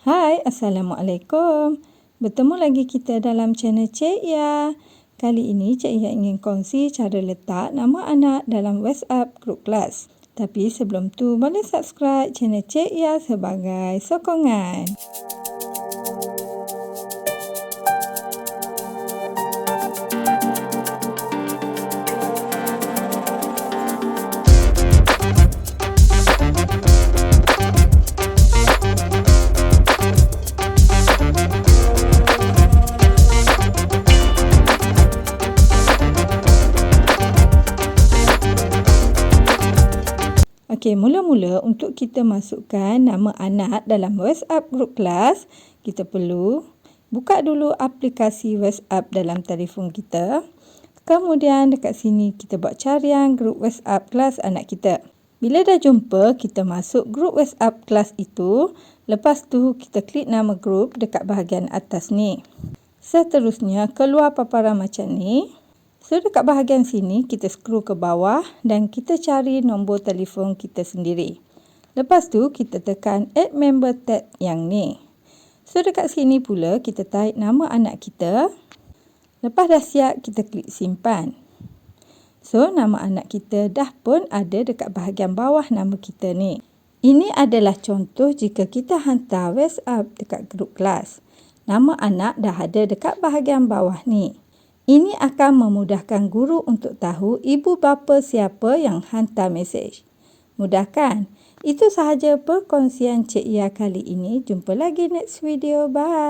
Hai, Assalamualaikum. Bertemu lagi kita dalam channel Cik Ya. Kali ini Cik Ya ingin kongsi cara letak nama anak dalam WhatsApp grup kelas. Tapi sebelum tu boleh subscribe channel Cik Ya sebagai sokongan. Okey, mula-mula untuk kita masukkan nama anak dalam WhatsApp grup kelas, kita perlu buka dulu aplikasi WhatsApp dalam telefon kita. Kemudian dekat sini kita buat carian grup WhatsApp kelas anak kita. Bila dah jumpa, kita masuk grup WhatsApp kelas itu. Lepas tu kita klik nama grup dekat bahagian atas ni. Seterusnya keluar paparan macam ni. So, dekat bahagian sini, kita scroll ke bawah dan kita cari nombor telefon kita sendiri. Lepas tu, kita tekan Add Member tab yang ni. So, dekat sini pula, kita type nama anak kita. Lepas dah siap, kita klik simpan. So, nama anak kita dah pun ada dekat bahagian bawah nama kita ni. Ini adalah contoh jika kita hantar WhatsApp dekat grup kelas. Nama anak dah ada dekat bahagian bawah ni. Ini akan memudahkan guru untuk tahu ibu bapa siapa yang hantar mesej. Mudah kan? Itu sahaja perkongsian Cik Ya kali ini. Jumpa lagi next video. Bye.